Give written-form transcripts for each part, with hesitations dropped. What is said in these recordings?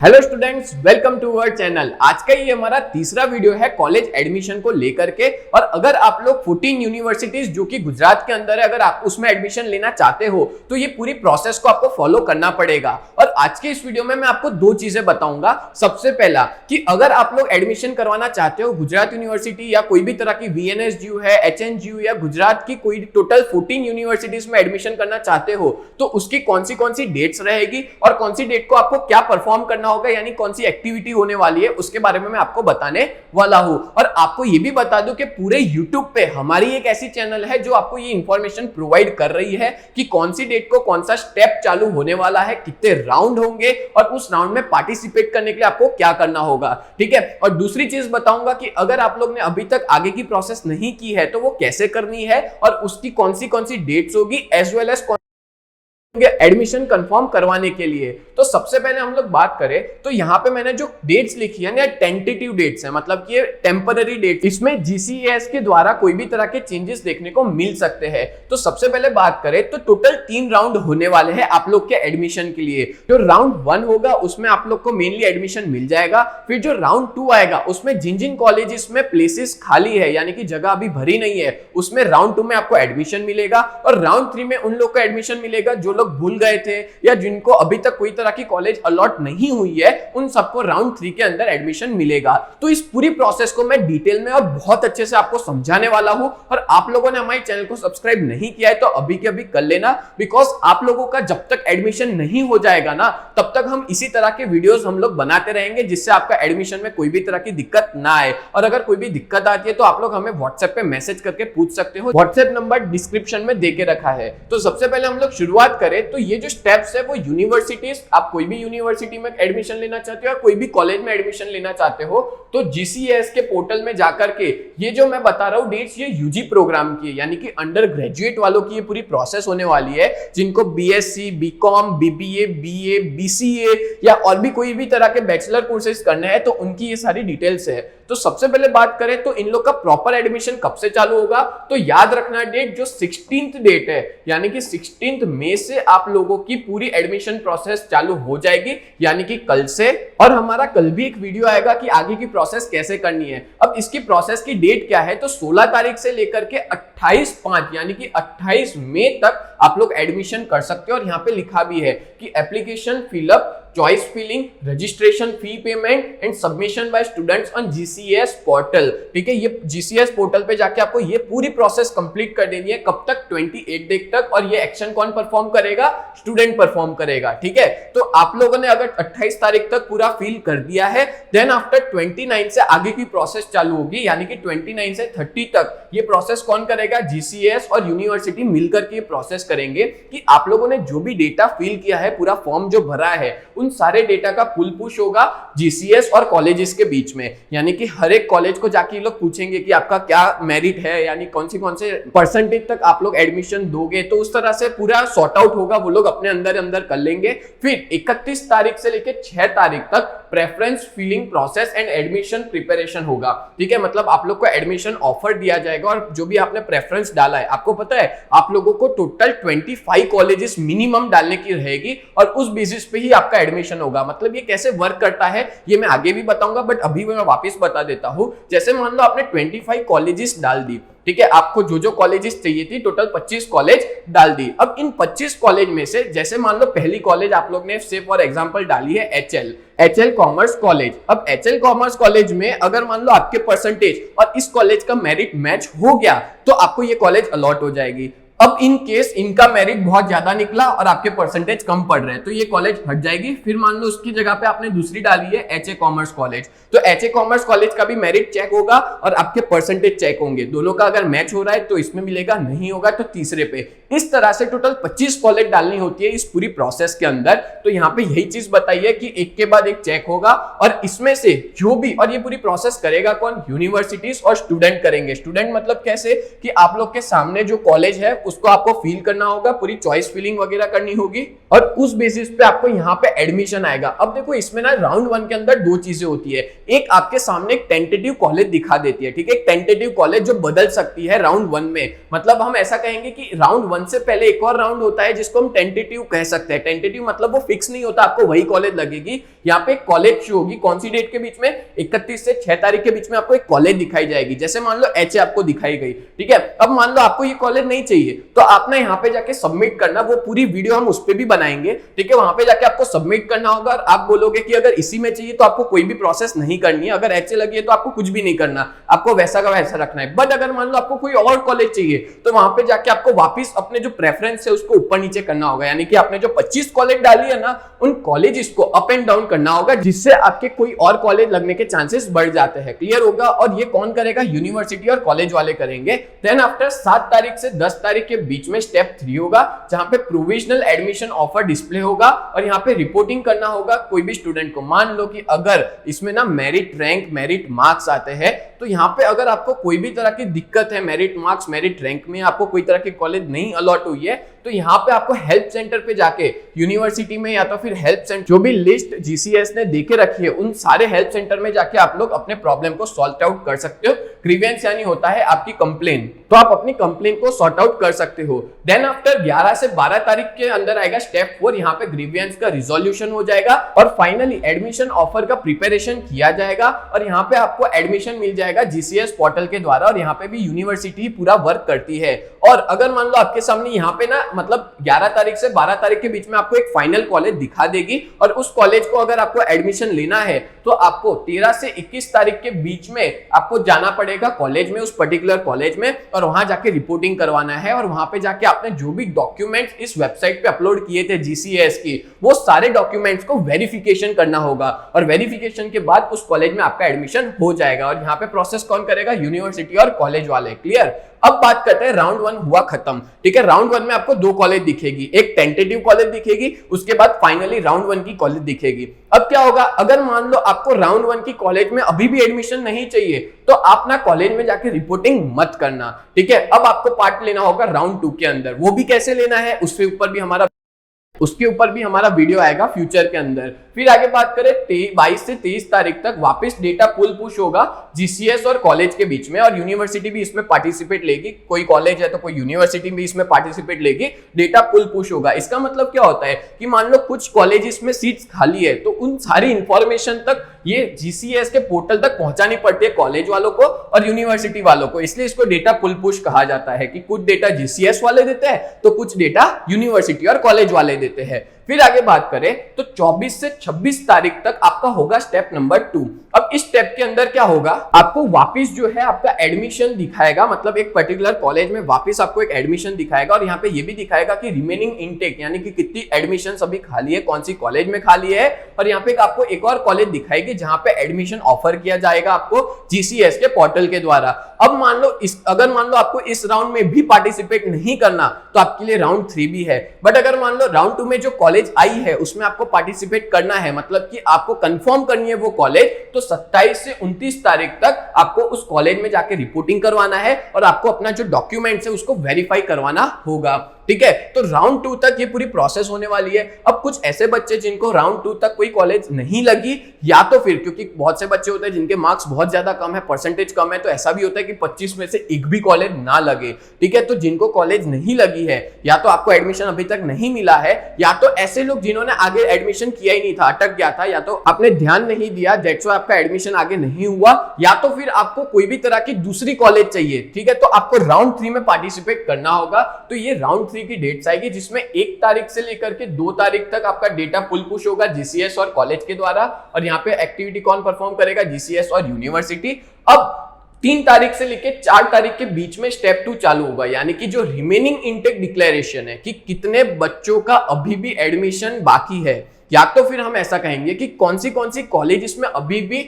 Hello students, welcome to our channel. आज का ये हमारा तीसरा वीडियो है कॉलेज एडमिशन को लेकर के। और अगर आप लोग 14 यूनिवर्सिटीज जो कि गुजरात के अंदर है, अगर आप उसमें एडमिशन लेना चाहते हो तो ये पूरी प्रोसेस को आपको फॉलो करना पड़ेगा। और आज के इस वीडियो में मैं आपको दो चीजें बताऊंगा। सबसे पहला कि अगर आप लोग एडमिशन करवाना चाहते हो गुजरात यूनिवर्सिटी या कोई भी तरह की VNSGU है, HNGU या गुजरात की कोई टोटल 14 यूनिवर्सिटीज में एडमिशन करना चाहते हो तो उसकी कौन सी डेट्स रहेगी और कौन सी डेट को आपको क्या परफॉर्म करना होगा, यानी कौन सी एक्टिविटी होने वाली है, उसके बारे में मैं आपको बताने वाला हूं। और आपको यह भी बता दूं कि पूरे YouTube पे हमारी एक ऐसी चैनल है जो आपको ये इंफॉर्मेशन प्रोवाइड कर रही है कि कौन सी डेट को कौन सा स्टेप चालू होने वाला है, कितने राउंड होंगे और उस राउंड में पार्टिसिपेट करने के लिए आपको क्या करना होगा। ठीक है। और दूसरी चीज बताऊंगा कि अगर आप लोग ने अभी तक आगे की प्रोसेस नहीं की है तो वो कैसे करनी है और उसकी कौन सी डेट्स होगी, as well as admission confirm करवाने के लिए। तो सबसे पहले हम लोग बात करें तो यहां पे मैंने जो डेट्स लिखी है ना, टेंटेटिव डेट्स है, मतलब कि ये टेम्पररी डेट। इसमें GCES के द्वारा कोई भी तरह के चेंजेस देखने को मिल सकते हैं। तो सबसे पहले बात करें तो टोटल 3 राउंड होने वाले हैं आप लोग के एडमिशन के लिए। जो राउंड 1 होगा उसमें आप लोग को मेनली एडमिशन मिल जाएगा। फिर जो राउंड 2 आएगा उसमें जिन कॉलेजेस में प्लेसेस खाली है, यानी कि जगह अभी भरी नहीं है, उसमें राउंड 2 में आपको एडमिशन मिलेगा। और राउंड 3 में उन लोग को एडमिशन मिलेगा जो लोग भूल गए थे या जिनको अभी तक कोई तरह की कॉलेज अलॉट नहीं हुई है, उन सबको राउंड 3 के अंदर एडमिशन मिलेगा। तो इस पूरी प्रोसेस को मैं डिटेल में और बहुत अच्छे से आपको समझाने वाला हूं। और आप लोगों ने हमारे चैनल को सब्सक्राइब नहीं किया है तो अभी के अभी कर लेना, बिकॉज आप लोगों का जब तक एडमिशन नहीं हो जाएगा ना तब तक हम इसी तरह के वीडियोस हम लोग बनाते रहेंगे जिससे आपका एडमिशन में कोई भी तरह की दिक्कत ना आए। और अगर कोई भी दिक्कत आती है तो आप लोग हमें व्हाट्सएप पे मैसेज करके पूछ सकते हो। व्हाट्सएप नंबर डिस्क्रिप्शन में देके रखा है। तो सबसे पहले हम लोग शुरुआत करें तो ये जो स्टेप्स है वो यूनिवर्सिटीज, आप कोई भी यूनिवर्सिटी में एडमिशन लेना चाहते हो या कोई भी कॉलेज में एडमिशन लेना चाहते हो तो GCES के पोर्टल में जाकर के ये जो मैं बता रहा हूं डेट्स, ये UG प्रोग्राम की है, यानी कि अंडर ग्रेजुएट वालों की ये पूरी प्रोसेस होने वाली है। जिनको BSc, BCom, BBA, BA, BCA या और भी कोई भी तरह के बैचलर कोर्सेज करने हैं तो उनकी ये सारी डिटेल्स है। तो सबसे पहले बात करें तो इन लोग का प्रॉपर एडमिशन कब से चालू होगा, तो याद रखना डेट जो 16th डेट है, यानी कि 16th मई से आप लोगों की पूरी एडमिशन प्रोसेस चालू हो जाएगी, यानी कि कल से। और हमारा कल भी एक वीडियो आएगा कि आगे की प्रोसेस कैसे करनी है। अब इसकी प्रोसेस की डेट क्या है, तो 16 तारीख से लेकर के 28/5 यानी कि 28 मई तक आप लोग एडमिशन कर सकते हो। और यहाँ पे लिखा भी है कि application fill up, choice filling, registration fee payment and submission by students on GCES portal. ठीक है, ये GCES पोर्टल पे जाके आपको ये पूरी प्रोसेस कंप्लीट कर देनी है। कब तक? 28 डेट तक। और ये एक्शन कौन परफॉर्म करेगा? स्टूडेंट परफॉर्म करेगा। ठीक है, तो आप लोगों ने अगर 28 तारीख तक पूरा फिल कर दिया है, देन आफ्टर 29 से आगे की प्रोसेस चालू होगी, यानी कि 29 से 30 तक ये प्रोसेस कौन करेगा? GCES और यूनिवर्सिटी मिलकर के प्रोसेस करेंगे कि आप लोगों ने जो भी डेटा फिल किया है, पूरा फॉर्म जो भरा है, उन सारे डेटा का पुल पुश होगा GCES और कॉलेजेस के बीच में। यानी कि हर एक कॉलेज को जाके ये लोग पूछेंगे कि आपका क्या मेरिट है, यानी कौन से परसेंटेज तक आप लोग एडमिशन दोगे। तो उस तरह से पूरा सॉर्ट आउट होगा, वो लोग अपने अंदर कर लेंगे। फिर 31 तारीख से लेकर 6 तारीख तक preference filling process and admission preparation होगा। ठीक है, मतलब आप लोग को एडमिशन ऑफर दिया जाएगा और जो भी आपने प्रेफरेंस डाला है, आपको पता है आप लोगों को टोटल 25 कॉलेजेस मिनिमम डालने की रहेगी और उस बेसिस पे ही आपका एडमिशन होगा। मतलब ये कैसे वर्क करता है ये मैं आगे भी बताऊंगा, बट अभी मैं वापस बता देता हूं। जैसे मान लो आपने 25 कॉलेजेस डाल दी, ठीक है, आपको जो कॉलेजेस चाहिए थी टोटल 25 कॉलेज डाल दी। अब इन 25 कॉलेज में से जैसे मान लो पहली कॉलेज आप लोग ने से फॉर एग्जांपल डाली है HL कॉमर्स कॉलेज। अब HL कॉमर्स कॉलेज में अगर मान लो आपके परसेंटेज और इस कॉलेज का मेरिट मैच हो गया तो आपको ये कॉलेज अलॉट हो जाएगी। अब इन केस इनका मेरिट बहुत ज्यादा निकला और आपके परसेंटेज कम पड़ रहे हैं तो ये कॉलेज हट जाएगी। फिर मान लो उसकी जगह पे आपने दूसरी डाली है HA कॉमर्स कॉलेज, तो HA कॉमर्स कॉलेज का भी मेरिट चेक होगा और आपके परसेंटेज चेक होंगे। दोनों का अगर मैच हो रहा है तो इसमें मिलेगा, नहीं होगा तो तीसरे पे। इस तरह से टोटल 25 कॉलेज डालनी होती है इस पूरी प्रोसेस के अंदर। तो यहाँ पे यही चीज बताई है कि एक के बाद एक चेक होगा और इसमें से जो भी, और ये पूरी प्रोसेस करेगा कौन? यूनिवर्सिटीज और स्टूडेंट करेंगे। स्टूडेंट मतलब कैसे कि आप लोग के सामने जो कॉलेज है उसको आपको फिल करना होगा, पूरी चॉइस फिलिंग वगैरह करनी होगी और उस बेसिस पे आपको यहाँ पे एडमिशन आएगा। अब देखो इसमें ना राउंड 1 के अंदर दो चीजें होती है। एक आपके सामने एक टेंटेटिव कॉलेज दिखा देती है, ठीक है, एक टेंटेटिव कॉलेज जो बदल सकती है राउंड 1 में। मतलब हम ऐसा कहेंगे कि राउंड 1 1 से पहले एक और राउंड होता है जिसको हम टेंटेटिव कह सकते हैं। टेंटेटिव मतलब वो फिक्स नहीं होता आपको वही कॉलेज लगेगी। यहाँ पे कॉलेज शो होगी, कौन सी डेट के बीच में, 31 से 6 तारीख के बीच में आपको एक कॉलेज दिखाई जाएगी। जैसे मान लो एचए आपको दिखाई गई, ठीक है। अब मान लो आपको ये कॉलेज नहीं चाहिए तो आप ना यहाँ पे जाके सबमिट करना, वो पूरी वीडियो हम उस पर भी बनाएंगे, ठीक है। वहां पे जाके आपको सबमिट करना होगा और आप बोलोगे कि अगर इसी में चाहिए तो आपको कोई भी प्रोसेस नहीं करनी है, अगर एचए लगी है तो आपको कुछ भी नहीं करना, आपको वैसा का वैसा रखना है। बट अगर मान लो आपको कोई और कॉलेज चाहिए तो वहां पे जाके आपको वापस अपने जो प्रेफरेंस है उसको ऊपर नीचे करना होगा, यानी कि आपने जो 25 कॉलेज डाली है ना उन कॉलेजेस को अप एंड डाउन करना होगा, जिससे आपके कोई और कॉलेज लगने के चांसेस बढ़ जाते हैं। क्लियर होगा? और ये कौन करेगा? यूनिवर्सिटी और कॉलेज वाले करेंगे। देन आफ्टर 7 तारीख से 10 तारीख के बीच में स्टेप 3 होगा, जहां पे प्रोविजनल एडमिशन ऑफर डिस्प्ले होगा और यहाँ पे रिपोर्टिंग करना होगा कोई भी स्टूडेंट को। मान लो कि अगर इसमें ना मेरिट रैंक, मेरिट मार्क्स आते हैं तो यहाँ पे अगर आपको कोई भी तरह की दिक्कत है, मेरिट मार्क्स, मेरिट रैंक में आपको कोई तरह की कॉलेज नहीं अलॉट हुई है, तो यहाँ पे आपको हेल्प सेंटर पे जाके यूनिवर्सिटी में या तो फिर हेल्प सेंटर जो भी लिस्ट जीसीएस ने देके रखी है उन सारे हेल्प सेंटर में जाके आप लोग अपने प्रॉब्लम को सॉल्व आउट कर सकते हो। ग्रीवेंस यानी होता है आपकी कंप्लेन, तो आप अपनी कंप्लेन को सॉर्ट आउट कर सकते हो। देन आफ्टर 11 से 12 तारीख के अंदर आएगा स्टेप 4, यहाँ पे ग्रीवेंस का रिजोल्यूशन हो जाएगा और फाइनली एडमिशन ऑफर का प्रिपरेशन किया जाएगा और यहाँ पे आपको एडमिशन मिल जाएगा जीसीएस पोर्टल के द्वारा और यहाँ पे भी यूनिवर्सिटी पूरा वर्क करती है। और अगर मान लो आपके सामने यहाँ पे ना मतलब 11 तारीख से 12 तारीख के बीच में आपको एक फाइनल कॉलेज दिखा देगी और उस कॉलेज को अगर आपको एडमिशन लेना है तो आपको 13 से 21 तारीख के बीच में आपको जाना पड़ेगा कॉलेज में, उस पर्टिकुलर कॉलेज में, और वहां जाके रिपोर्टिंग करवाना है और वहां पे जाके आपने जो भी डॉक्यूमेंट्स इस वेबसाइट पे अपलोड किए थे जीसीएस की, वो सारे डॉक्यूमेंट्स को वेरिफिकेशन करना होगा और वेरिफिकेशन के बाद उस कॉलेज में आपका एडमिशन हो जाएगा। और यहाँ पे प्रोसेस कौन करेगा? यूनिवर्सिटी और कॉलेज वाले। क्लियर? अब बात करते हैं राउंड 1 हुआ खत्म, ठीक है। राउंड 1 में आपको 2 कॉलेज दिखेगी, एक टेंटेटिव कॉलेज दिखेगी, उसके बाद फाइनली राउंड 1 की कॉलेज दिखेगी। अब क्या होगा? अगर मान लो आपको राउंड 1 की कॉलेज में अभी भी एडमिशन नहीं चाहिए तो आप ना कॉलेज में जाके रिपोर्टिंग मत करना, ठीक है। अब आपको पार्ट लेना होगा राउंड 2 के अंदर। वो भी कैसे लेना है उसके ऊपर भी हमारा वीडियो आएगा फ्यूचर के अंदर। फिर आगे बात करें 22 से 23 तारीख तक वापस डेटा पुल पुश होगा जीसीएस और कॉलेज के बीच में और यूनिवर्सिटी भी इसमें पार्टिसिपेट लेगी। कोई कॉलेज है तो कोई यूनिवर्सिटी भी इसमें पार्टिसिपेट लेगी, डेटा पुल पुश होगा। इसका मतलब क्या होता है कि मान लो कुछ कॉलेजेस में सीट्स खाली है तो उन सारी इंफॉर्मेशन तक ये जीसीएस के पोर्टल तक पहुंचानी पड़ती है कॉलेज वालों को और यूनिवर्सिटी वालों को, इसलिए इसको डेटा पुल पुश कहा जाता है कि कुछ डेटा जीसीएस वाले देते हैं तो कुछ डेटा यूनिवर्सिटी और कॉलेज वाले देते हैं। फिर आगे बात करें तो 24 से 26 तारीख तक आपका होगा स्टेप नंबर 2। अब इस स्टेप के अंदर क्या होगा? आपको वापस जो है आपका एडमिशन दिखाएगा, मतलब एक पर्टिकुलर कॉलेज में वापस आपको एक एडमिशन दिखाएगा और यहाँ पे ये भी दिखाएगा कि रिमेनिंग इनटेक यानी कि कितनी एडमिशन अभी खाली है, कौन सी कॉलेज में खाली है। और यहाँ पे आपको एक और कॉलेज दिखाएगी जहां पे एडमिशन ऑफर किया जाएगा आपको जीसीएस के पोर्टल के द्वारा। अब अगर मान लो आपको इस राउंड में भी पार्टिसिपेट नहीं करना तो आपके लिए राउंड 3 भी है। बट अगर मान लो राउंड 2 में जो कॉलेज आई है उसमें आपको पार्टिसिपेट करना है, मतलब कि आपको कंफर्म करनी है वो कॉलेज, तो 27 से 29 तारीख तक आपको उस कॉलेज में जाके रिपोर्टिंग करवाना है और आपको अपना जो डॉक्यूमेंट्स है उसको वेरीफाई करवाना होगा, ठीक है। तो राउंड 2 तक ये पूरी प्रोसेस होने वाली है। अब कुछ ऐसे बच्चे जिनको राउंड 2 तक कोई कॉलेज नहीं लगी, या तो फिर क्योंकि बहुत से बच्चे होते हैं जिनके मार्क्स बहुत ज्यादा कम है, परसेंटेज कम है, तो ऐसा भी होता है कि 25 में से एक भी कॉलेज ना लगे, ठीक है। तो जिनको कॉलेज नहीं लगी है, या तो आपको एडमिशन अभी तक नहीं मिला है, या तो ऐसे लोग जिन्होंने आगे एडमिशन किया ही नहीं था, अटक गया था, या तो आपने ध्यान नहीं दिया दैट्स व्हाई आपका एडमिशन आगे नहीं हुआ, या तो फिर आपको कोई भी तरह की दूसरी कॉलेज चाहिए, ठीक है, तो आपको राउंड 3 में पार्टिसिपेट करना होगा। तो ये राउंड 3 की डेट्स आएगी जिसमें 1 तारीख से लेकर के 2 तारीख तक आपका डेटा पुल पुश होगा जीसीएस और कॉलेज के द्वारा, और यहाँ पे एक्टिविटी कौन परफॉर्म करेगा? जीसीएस और यूनिवर्सिटी। अब 3 तारीख से लेकर 4 तारीख के बीच में स्टेप 2 चालू होगा, यानी कि जो रिमेनिंग इनटेक डिक्लेरेशन है कि कितने बच्चों का अभी भी एडमिशन बाकी है, या तो फिर हम ऐसा कहेंगे कि कौन सी कॉलेज में अभी भी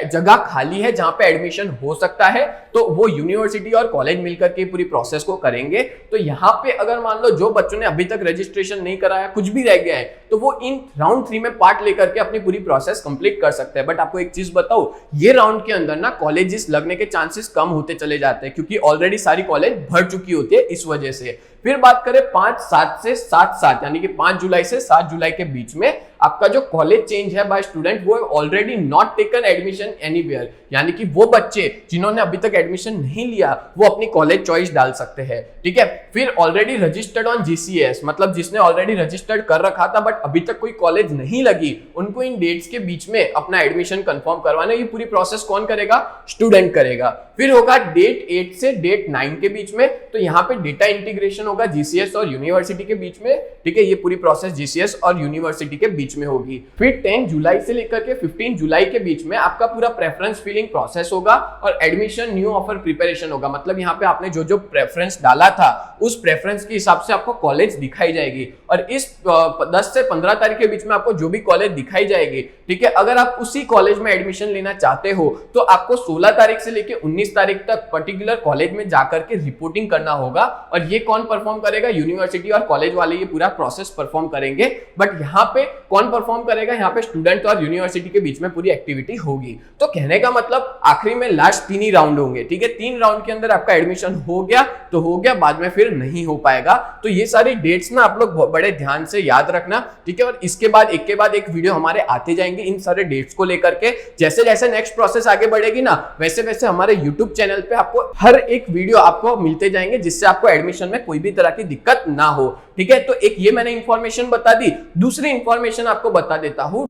जगह खाली है जहां पे एडमिशन हो सकता है, तो वो यूनिवर्सिटी और कॉलेज मिलकर के पूरी प्रोसेस को करेंगे। तो यहाँ पे अगर मान लो जो बच्चों ने अभी तक रजिस्ट्रेशन नहीं कराया, कुछ भी रह गया है, तो वो इन राउंड 3 में पार्ट लेकर के अपनी पूरी प्रोसेस कंप्लीट कर सकते हैं। बट आपको एक चीज बताओ, ये राउंड के अंदर ना कॉलेजेस लगने के चांसेस कम होते चले जाते हैं क्योंकि ऑलरेडी सारी कॉलेज भर चुकी होती है इस वजह से। फिर बात करें 5-7 से 7-7 यानी कि 5 जुलाई से 7 जुलाई के बीच में आपका जो कॉलेज चेंज है बाय स्टूडेंट वो already not taken admission anywhere, यानी कि वो बच्चे जिन्होंने अभी तक एडमिशन नहीं लिया वो अपनी कॉलेज चॉइस डाल सकते हैं, ठीक है। फिर ऑलरेडी रजिस्टर्ड ऑन जीसीएस, मतलब जिसने ऑलरेडी रजिस्टर्ड कर रखा था बट अभी तक कोई कॉलेज नहीं लगी, उनको इन डेट्स के बीच में अपना एडमिशन कंफर्म करवाना, ये पूरी प्रोसेस कौन करेगा? स्टूडेंट करेगा। फिर होगा डेट 8 से डेट 9 के बीच में, तो यहाँ पे डेटा इंटीग्रेशन होगा जीसीएस और यूनिवर्सिटी के बीच में, ठीक है। ये पूरी प्रोसेस जीसीएस और यूनिवर्सिटी के बीच में होगी। फिर 10 जुलाई से लेकर के 15 जुलाई के बीच में आपका पूरा प्रेफरेंस फिलिंग प्रोसेस होगा और एडमिशन न्यू ऑफर प्रिपरेशन होगा, मतलब यहाँ पे आपने जो जो प्रेफरेंस डाला था उस प्रेफरेंस के हिसाब से आपको कॉलेज दिखाई जाएगी और इस 10 से 15 तारीख के बीच में आपको जो भी कॉलेज दिखाई जाएगी, ठीक है, अगर आप उसी कॉलेज में एडमिशन लेना चाहते हो तो आपको 16 तारीख से लेकर 19 तारीख तक पर्टिकुलर कॉलेज में जाकर के रिपोर्टिंग करना होगा। और ये कौन परफॉर्म करेगा? यूनिवर्सिटी और कॉलेज वाले ये पूरा प्रोसेस परफॉर्म करेंगे। बट यहाँ पे कौन परफॉर्म करेगा? यहाँ पे स्टूडेंट और यूनिवर्सिटी के बीच में पूरी एक्टिविटी होगी। तो कहने का मतलब आखिरी में लास्ट 3 ही राउंड होंगे, ठीक है। 3 राउंड के अंदर आपका एडमिशन हो गया तो हो गया, बाद में फिर नहीं हो पाएगा। तो ये सारी डेट्स ना आप लोग बड़े ध्यान से याद रखना, ठीक है। और इसके बाद एक के बाद एक वीडियो हमारे आते जाएंगे इन सारे डेट्स को लेकर के। जैसे जैसे नेक्स्ट प्रोसेस आगे बढ़ेगी ना वैसे वैसे हमारे यूट्यूब चैनल पे आपको हर एक वीडियो आपको मिलते जाएंगे, जिससे आपको एडमिशन में कोई भी तरह की दिक्कत ना हो, ठीक है। तो एक ये मैंने इंफॉर्मेशन बता दी। दूसरी इंफॉर्मेशन आपको बता देता हूं,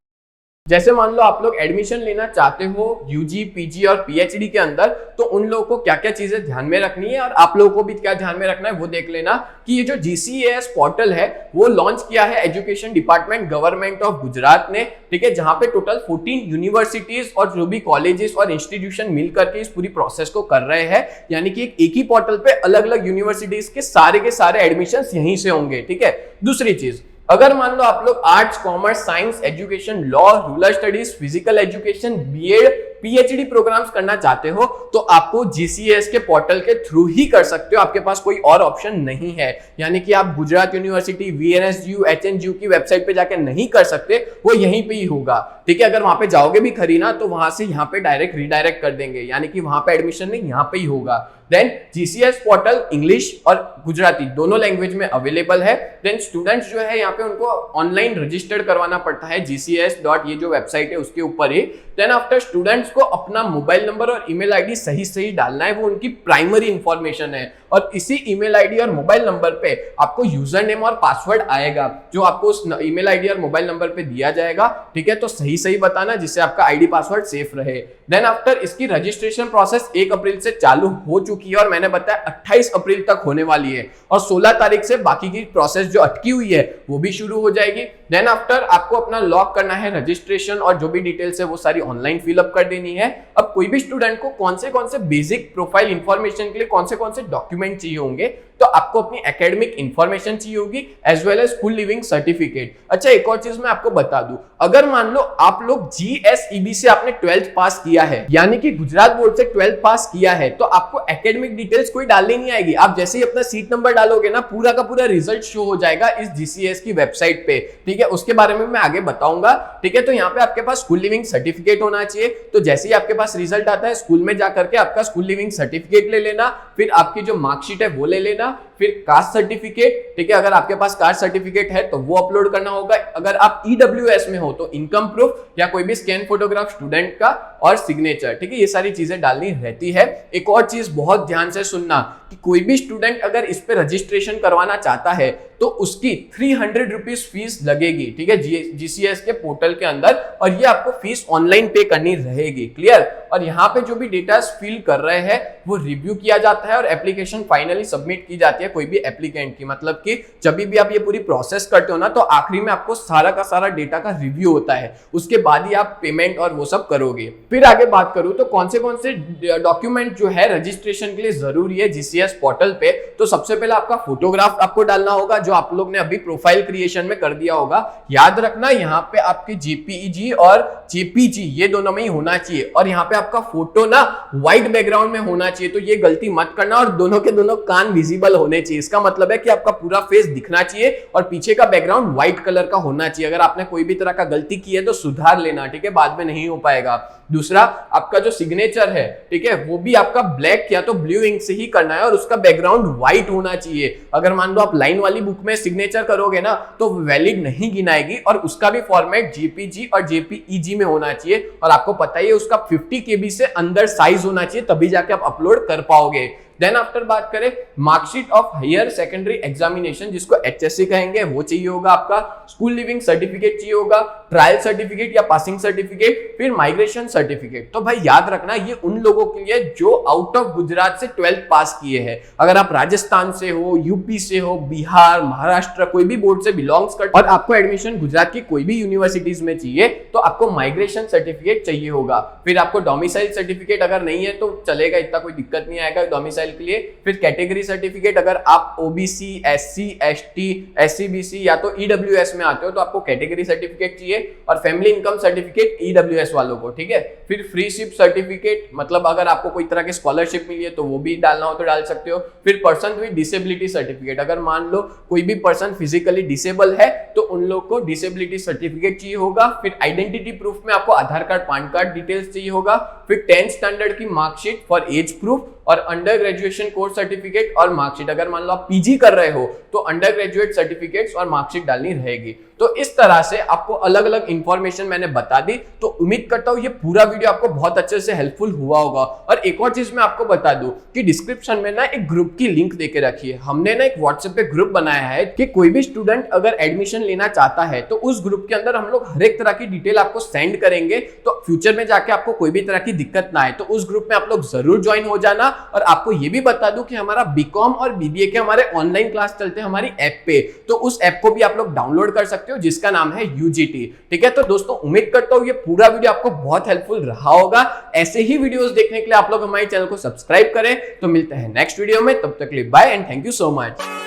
जैसे मान लो आप लोग एडमिशन लेना चाहते हो यूजी, पीजी और पीएचडी के अंदर, तो उन लोगों को क्या क्या चीजें ध्यान में रखनी है और आप लोगों को भी क्या ध्यान में रखना है वो देख लेना कि ये जो जीसीएस पोर्टल है वो लॉन्च किया है education department government of Gujarat ने, ठीक है, जहां पे टोटल 14 यूनिवर्सिटीज और जो भी कॉलेजेस और इंस्टीट्यूशन मिल करके इस पूरी प्रोसेस को कर रहे हैं। यानी कि एक ही पोर्टल पे अलग अलग यूनिवर्सिटीज के सारे एडमिशन यहीं से होंगे, ठीक है। दूसरी चीज, अगर मान लो आप लोग arts, commerce, science, education, law, rural studies, physical education, B Ed, PhD programmes करना चाहते हो तो आपको जीसीएस के पोर्टल के थ्रू ही कर सकते हो, आपके पास कोई और ऑप्शन नहीं है। यानी कि आप गुजरात यूनिवर्सिटी, वीएनएसयू, एचएनयू की वेबसाइट पे जाके नहीं कर सकते, वो यहीं पे ही होगा, ठीक है। अगर वहां पे जाओगे भी खरी ना तो वहां से यहाँ पे डायरेक्ट रिडायरेक्ट कर देंगे, यानी कि वहां पे एडमिशन नहीं यहाँ पे ही होगा। देन जीसीएस पोर्टल इंग्लिश और गुजराती दोनों लैंग्वेज में अवेलेबल है। देन स्टूडेंट्स जो है यहाँ पे उनको ऑनलाइन रजिस्टर्ड करवाना पड़ता है gcs. ये जो वेबसाइट है उसके ऊपर ही। देन आफ्टर स्टूडेंट्स को अपना मोबाइल नंबर और ईमेल आईडी सही डालना है, वो उनकी प्राइमरी इंफॉर्मेशन है। और इसी ईमेल आईडी और मोबाइल नंबर पे आपको यूजर नेम और पासवर्ड आएगा जो आपको उस ईमेल आईडी और मोबाइल नंबर पे दिया जाएगा, ठीक है। तो सही बताना जिससे आपका आईडी पासवर्ड सेफ रहे। देन आफ्टर इसकी रजिस्ट्रेशन प्रोसेस 1 अप्रैल से चालू हो चुकी है और मैंने बताया 28 अप्रैल तक होने वाली है और 16 तारीख से बाकी की प्रोसेस जो अटकी हुई है वो भी शुरू हो जाएगी। देन आफ्टर आपको अपना लॉग करना है, रजिस्ट्रेशन और जो भी डिटेल्स है वो सारी ऑनलाइन फिलअप कर देनी है। अब कोई भी स्टूडेंट को कौन से बेसिक प्रोफाइल इंफॉर्मेशन के लिए कौन से डॉक्यूमेंट चाहिए होंगे, तो आपको अपनी एकेडमिक इंफॉर्मेशन चाहिए होगी as well as school leaving certificate. अच्छा, एक और चीज मैं आपको बता दूं, अगर मान लो आप लोग जीएसईबी से आपने 12th पास किया है, यानी कि गुजरात बोर्ड से 12th पास किया है, तो आपको एकेडमिक डिटेल्स कोई डालनी नहीं आएगी। आप जैसे ही अपना सीट नंबर डालोगे ना पूरा का पूरा रिजल्ट शो हो जाएगा इस जीसीएस की वेबसाइट पे, ठीक है। उसके बारे में मैं आगे बताऊंगा, ठीक है। तो यहाँ पे आपके पास स्कूल लिविंग सर्टिफिकेट होना चाहिए। तो जैसे ही आपके पास रिजल्ट आता है स्कूल में जाकर के आपका स्कूल लिविंग सर्टिफिकेट ले लेना, फिर आपकी जो मार्कशीट है वो ले लेना, फिर कास्ट सर्टिफिकेट, ठीक है। अगर आपके पास कास्ट सर्टिफिकेट है तो वो अपलोड करना होगा। अगर आप ईडब्ल्यूएस में हो तो इनकम प्रूफ या कोई भी स्कैन फोटोग्राफ स्टूडेंट का और सिग्नेचर, ठीक है। ये सारी चीजें डालनी रहती है। एक और चीज बहुत ध्यान से सुनना कि कोई भी स्टूडेंट अगर इस पे रजिस्ट्रेशन करवाना चाहता है तो उसकी 300 रुपीज फीस लगेगी, ठीक है, जीसीएस के पोर्टल के अंदर, और ये आपको फीस ऑनलाइन पे करनी रहेगी। क्लियर? और यहाँ पे जो भी डेटा फिल कर रहे हैं वो रिव्यू किया जाता है और एप्लीकेशन फाइनली सबमिट की जाती है कोई भी एप्लीकेंट की। मतलब कि जब भी आप ये पूरी प्रोसेस करते हो ना तो आखिरी में आपको सारा का सारा डेटा का रिव्यू होता है, उसके बाद ही आप पेमेंट और वो सब करोगे। फिर आगे बात करूं तो कौन से डॉक्यूमेंट जो है रजिस्ट्रेशन के लिए जरूरी है जीसीएस पोर्टल पे, तो सबसे पहले आपका फोटोग्राफ आपको डालना होगा जो आप लोग ने अभी प्रोफाइल क्रिएशन में कर दिया होगा। याद रखना यहाँ पे आपके जेपीईजी और जेपीजी ये दोनों में ही होना चाहिए, और यहाँ पे आपका फोटो ना व्हाइट बैकग्राउंड में होना चाहिए। चाहिए, तो ये गलती मत करना। और दोनों के दोनों कान विजिबल होने चाहिए। इसका मतलब है कि आपका पूरा फेस दिखना चाहिए और पीछे का बैकग्राउंड व्हाइट कलर का होना चाहिए। अगर आपने कोई भी तरह का गलती की है तो सुधार लेना, ठीक है, बाद में नहीं हो पाएगा। दूसरा, आपका जो सिग्नेचर है, ठीक है, वो भी आपका ब्लैक या तो ब्लू इंक से ही करना है और उसका बैकग्राउंड व्हाइट होना चाहिए। अगर मान लो आप लाइन वाली बुक में सिग्नेचर करोगे ना तो वैलिड नहीं गिनाएगी, और उसका भी फॉर्मेट जेपीजी और जेपीईजी में होना चाहिए। और आपको पता ही है उसका 50 KB से अंदर साइज होना चाहिए, तभी जाके आप अपलोड कर पाओगे। देन आफ्टर बात करें marksheet of higher secondary examination, जिसको HSC कहेंगे, वो चाहिए होगा। आपका स्कूल लिविंग सर्टिफिकेट चाहिए होगा, ट्रायल सर्टिफिकेट या पासिंग सर्टिफिकेट, फिर माइग्रेशन सर्टिफिकेट। तो भाई याद रखना, ये उन लोगों के लिए जो आउट ऑफ गुजरात से 12th पास किए हैं। अगर आप राजस्थान से हो, यूपी से हो, बिहार, महाराष्ट्र, कोई भी बोर्ड से बिलोंग्स करते और आपको एडमिशन गुजरात की कोई भी यूनिवर्सिटीज में चाहिए, तो आपको माइग्रेशन सर्टिफिकेट चाहिए होगा। फिर आपको डोमिसाइल सर्टिफिकेट अगर नहीं है तो चलेगा, इतना कोई दिक्कत नहीं आएगा डोमिसाइल के लिए। फिर कैटेगरी सर्टिफिकेट, अगर आप ओबीसी, एससी, एसटी, एससीबीसी या तो ईडब्ल्यूएस में आते हो तो आपको कैटेगरी सर्टिफिकेट चाहिए। और फैमिली इनकम सर्टिफिकेट ईडब्ल्यूएस वालों को, ठीक है। फिर फ्री शिप सर्टिफिकेट, मतलब अगर आपको कोई तरह की स्कॉलरशिप मिली है तो वो भी डालना हो तो डाल सकते हो। फिर पर्सन विद डिसेबिलिटी सर्टिफिकेट, अगर मान लो कोई भी पर्सन फिजिकली डिसेबल है तो उन लोग को डिसेबिलिटी सर्टिफिकेट चाहिए होगा। फिर आइडेंटिटी प्रूफ में आपको आधार कार्ड, पैन कार्ड डिटेल्स चाहिए होगा। फिर 10th स्टैंडर्ड की मार्कशीट फॉर एज प्रूफ और अंडर ग्रेजुएशन कोर्स सर्टिफिकेट और मार्कशीट। अगर मान लो आप पीजी कर रहे हो तो अंडर ग्रेजुएट सर्टिफिकेट्स और मार्कशीट डालनी रहेगी। तो इस तरह से आपको अलग अलग इंफॉर्मेशन मैंने बता दी। तो उम्मीद करता हूं ये पूरा वीडियो आपको बहुत अच्छे से हेल्पफुल हुआ होगा। और एक और चीज मैं आपको बता दूं कि डिस्क्रिप्शन में ना एक ग्रुप की लिंक देके रखी है। हमने ना एक व्हाट्सएप पे ग्रुप बनाया है कि कोई भी स्टूडेंट अगर एडमिशन लेना चाहता है तो उस ग्रुप के अंदर हम लोग हर एक तरह की डिटेल आपको सेंड करेंगे। तो फ्यूचर में जाके आपको कोई भी तरह की दिक्कत ना आए, तो उस ग्रुप में आप लोग जरूर ज्वाइन हो जाना। और आपको ये भी बता दूं कि हमारा बीकॉम और बीबीए के हमारे ऑनलाइन क्लास चलते हैं हमारी ऐप पे, तो उस ऐप को भी आप लोग डाउनलोड कर सकते हो जिसका नाम है UGT, ठीक है। तो दोस्तों उम्मीद करता हूं ये पूरा वीडियो आपको बहुत हेल्पफुल रहा होगा। ऐसे ही वीडियोस देखने के लिए आप लोग हमारे चैनल को सब्सक्राइब करें। तो मिलते हैं नेक्स्ट वीडियो में, तब तक के लिए bye and thank you so much.